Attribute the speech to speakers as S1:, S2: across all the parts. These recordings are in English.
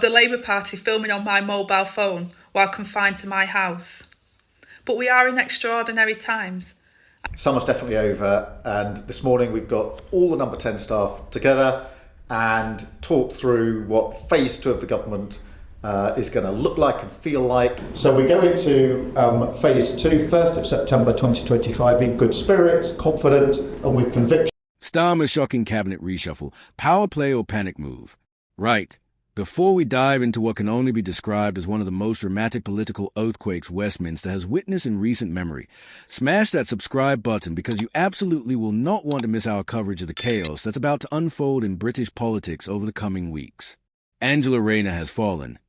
S1: of the Labour Party filming on my mobile phone while confined to my house. But we are in extraordinary times.
S2: Summer's definitely over, and this morning we've got all the Number 10 staff together and talked through what phase 2 of the government is going to look like and feel like. So we go into phase 2, 1st of September 2025, in good spirits, confident and with conviction.
S3: Starmer's shocking cabinet reshuffle, power play or panic move? Right. Before we dive into what can only be described as one of the most dramatic political earthquakes Westminster has witnessed in recent memory, smash that subscribe button because you absolutely will not want to miss our coverage of the chaos that's about to unfold in British politics over the coming weeks. Angela Rayner has fallen,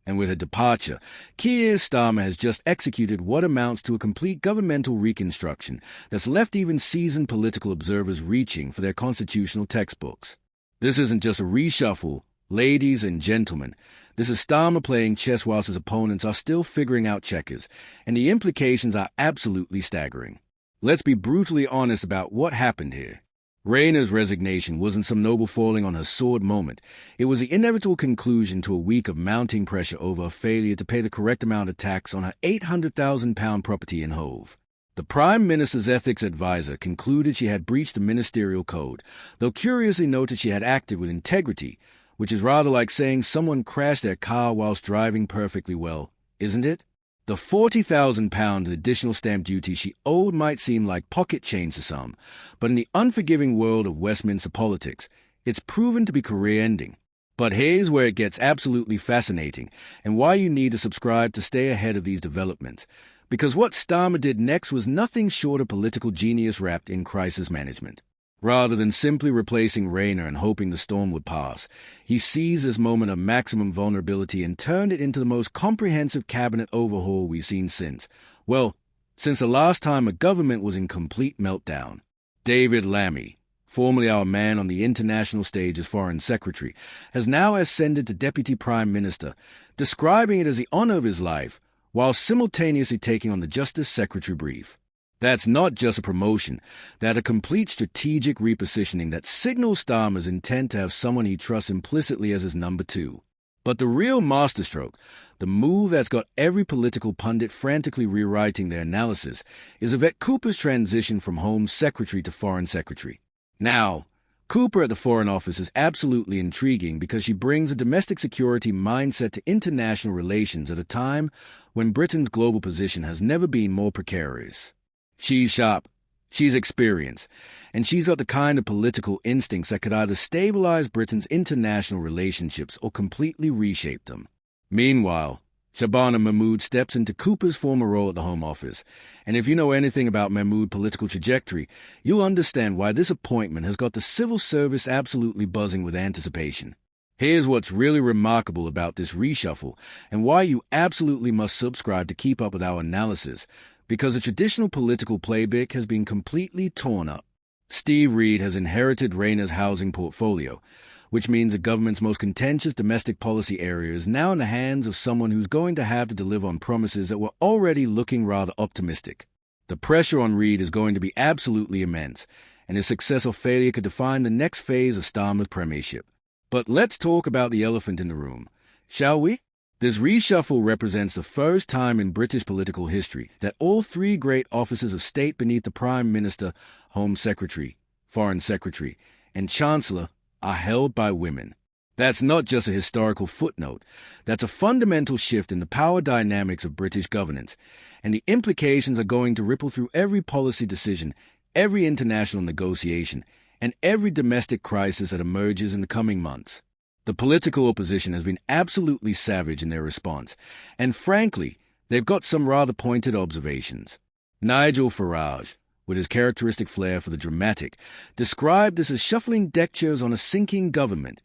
S3: and with her departure, Keir Starmer has just executed what amounts to a complete governmental reconstruction that's left even seasoned political observers reaching for their constitutional textbooks. This isn't just a reshuffle. Ladies and gentlemen, this is Starmer playing chess whilst his opponents are still figuring out checkers, and the implications are absolutely staggering. Let's be brutally honest about what happened here. Rayner's resignation wasn't some noble falling on her sword moment. It was the inevitable conclusion to a week of mounting pressure over a failure to pay the correct amount of tax on her £800,000 property in Hove. The Prime Minister's ethics advisor concluded she had breached the ministerial code, though curiously noted she had acted with integrity, which is rather like saying someone crashed their car whilst driving perfectly well, isn't it? The £40,000 in additional stamp duty she owed might seem like pocket change to some, but in the unforgiving world of Westminster politics, it's proven to be career-ending. But here's where it gets absolutely fascinating, and why you need to subscribe to stay ahead of these developments, because what Starmer did next was nothing short of political genius wrapped in crisis management. Rather than simply replacing Rayner and hoping the storm would pass, he seized this moment of maximum vulnerability and turned it into the most comprehensive cabinet overhaul we've seen since the last time a government was in complete meltdown. David Lammy, formerly our man on the international stage as Foreign Secretary, has now ascended to Deputy Prime Minister, describing it as the honour of his life, while simultaneously taking on the Justice Secretary brief. That's not just a promotion, that's a complete strategic repositioning that signals Starmer's intent to have someone he trusts implicitly as his number 2. But the real masterstroke, the move that's got every political pundit frantically rewriting their analysis, is Yvette Cooper's transition from Home Secretary to Foreign Secretary. Now, Cooper at the Foreign Office is absolutely intriguing because she brings a domestic security mindset to international relations at a time when Britain's global position has never been more precarious. She's sharp, she's experienced, and she's got the kind of political instincts that could either stabilize Britain's international relationships or completely reshape them. Meanwhile, Shabana Mahmood steps into Cooper's former role at the Home Office, and if you know anything about Mahmood's political trajectory, you'll understand why this appointment has got the civil service absolutely buzzing with anticipation. Here's what's really remarkable about this reshuffle, and why you absolutely must subscribe to keep up with our analysis, because the traditional political playbook has been completely torn up. Steve Reed has inherited Rayner's housing portfolio, which means the government's most contentious domestic policy area is now in the hands of someone who's going to have to deliver on promises that were already looking rather optimistic. The pressure on Reed is going to be absolutely immense, and his success or failure could define the next phase of Starmer's premiership. But let's talk about the elephant in the room, shall we? This reshuffle represents the first time in British political history that all 3 great offices of state beneath the Prime Minister, Home Secretary, Foreign Secretary, and Chancellor are held by women. That's not just a historical footnote. That's a fundamental shift in the power dynamics of British governance, and the implications are going to ripple through every policy decision, every international negotiation, and every domestic crisis that emerges in the coming months. The political opposition has been absolutely savage in their response, and frankly, they've got some rather pointed observations. Nigel Farage, with his characteristic flair for the dramatic, described this as shuffling deck chairs on a sinking government,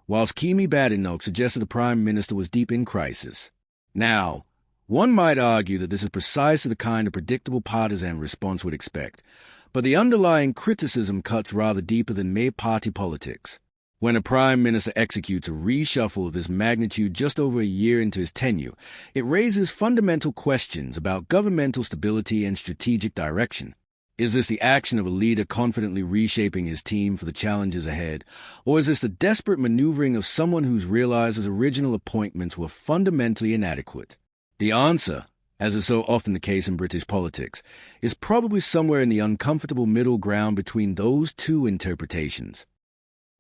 S3: whilst Kemi Badenoch suggested the Prime Minister was deep in crisis. Now, one might argue that this is precisely the kind of predictable partisan response we'd expect, but the underlying criticism cuts rather deeper than mere party politics. When a Prime Minister executes a reshuffle of this magnitude just over a year into his tenure, it raises fundamental questions about governmental stability and strategic direction. Is this the action of a leader confidently reshaping his team for the challenges ahead? Or is this the desperate maneuvering of someone who's realized his original appointments were fundamentally inadequate? The answer, as is so often the case in British politics, is probably somewhere in the uncomfortable middle ground between those two interpretations.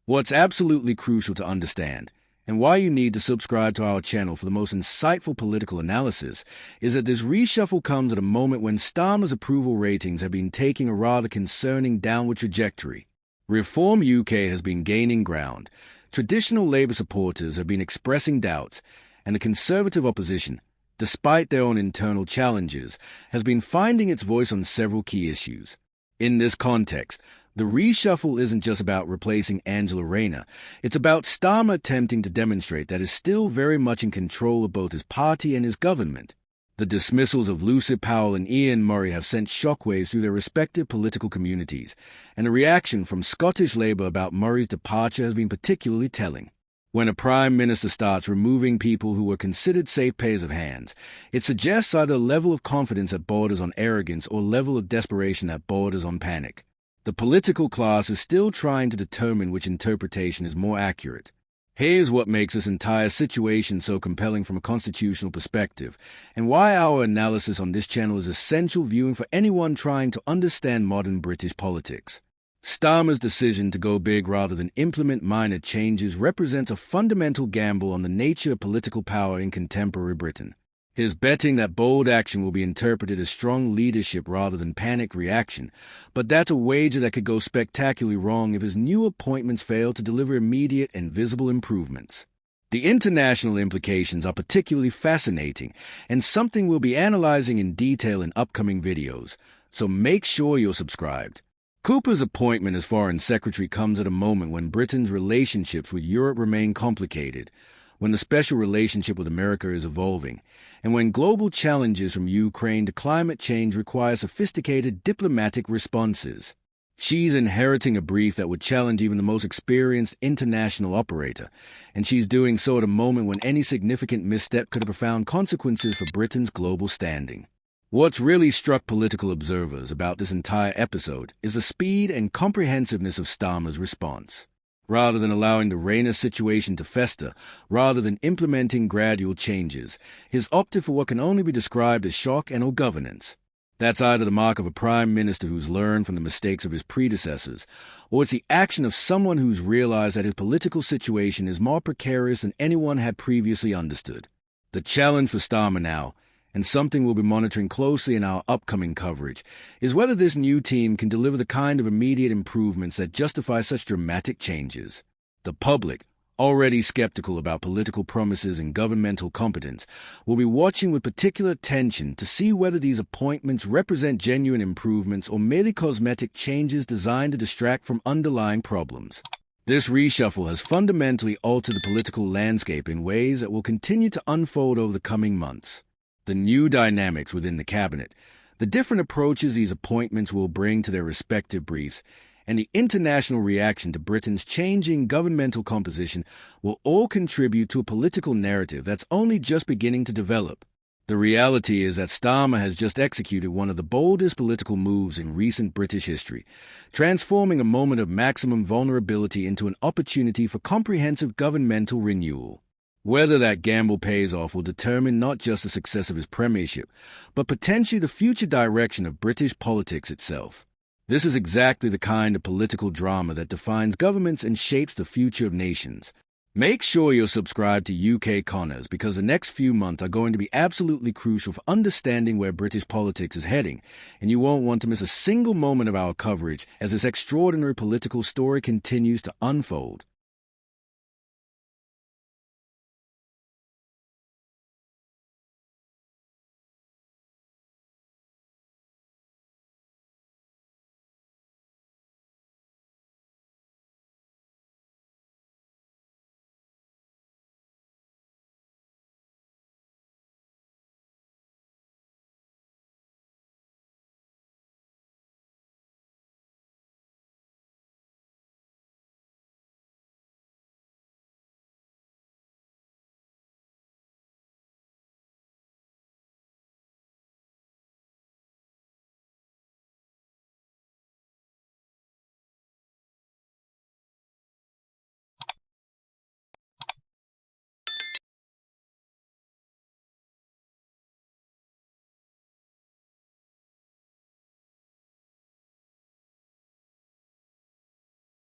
S3: What's absolutely crucial to understand, and why you need to subscribe to our channel for the most insightful political analysis, is that this reshuffle comes at a moment when Starmer's approval ratings have been taking a rather concerning downward trajectory. Reform UK has been gaining ground, traditional Labour supporters have been expressing doubts, and the Conservative opposition, despite their own internal challenges, has been finding its voice on several key issues. In this context, the reshuffle isn't just about replacing Angela Rayner, it's about Starmer attempting to demonstrate that he's still very much in control of both his party and his government. The dismissals of Lucy Powell and Ian Murray have sent shockwaves through their respective political communities, and the reaction from Scottish Labour about Murray's departure has been particularly telling. When a Prime Minister starts removing people who were considered safe pairs of hands, it suggests either a level of confidence that borders on arrogance or a level of desperation that borders on panic. The political class is still trying to determine which interpretation is more accurate. Here's what makes this entire situation so compelling from a constitutional perspective, and why our analysis on this channel is essential viewing for anyone trying to understand modern British politics. Starmer's decision to go big rather than implement minor changes represents a fundamental gamble on the nature of political power in contemporary Britain. His betting that bold action will be interpreted as strong leadership rather than panicked reaction, but that's a wager that could go spectacularly wrong if his new appointments fail to deliver immediate and visible improvements. The international implications are particularly fascinating, and something we'll be analyzing in detail in upcoming videos, so make sure you're subscribed. Cooper's appointment as Foreign Secretary comes at a moment when Britain's relationships with Europe remain complicated, when the special relationship with America is evolving, and when global challenges from Ukraine to climate change require sophisticated diplomatic responses. She's inheriting a brief that would challenge even the most experienced international operator, and she's doing so at a moment when any significant misstep could have profound consequences for Britain's global standing. What's really struck political observers about this entire episode is the speed and comprehensiveness of Starmer's response. Rather than allowing the Rayner situation to fester, rather than implementing gradual changes, he's opted for what can only be described as shock and/or governance. That's either the mark of a prime minister who's learned from the mistakes of his predecessors, or it's the action of someone who's realized that his political situation is more precarious than anyone had previously understood. The challenge for Starmer now, and something we'll be monitoring closely in our upcoming coverage, is whether this new team can deliver the kind of immediate improvements that justify such dramatic changes. The public, already skeptical about political promises and governmental competence, will be watching with particular attention to see whether these appointments represent genuine improvements or merely cosmetic changes designed to distract from underlying problems. This reshuffle has fundamentally altered the political landscape in ways that will continue to unfold over the coming months. The new dynamics within the cabinet, the different approaches these appointments will bring to their respective briefs, and the international reaction to Britain's changing governmental composition will all contribute to a political narrative that's only just beginning to develop. The reality is that Starmer has just executed one of the boldest political moves in recent British history, transforming a moment of maximum vulnerability into an opportunity for comprehensive governmental renewal. Whether that gamble pays off will determine not just the success of his premiership, but potentially the future direction of British politics itself. This is exactly the kind of political drama that defines governments and shapes the future of nations. Make sure you're subscribed to UK Connors, because the next few months are going to be absolutely crucial for understanding where British politics is heading, and you won't want to miss a single moment of our coverage as this extraordinary political story continues to unfold.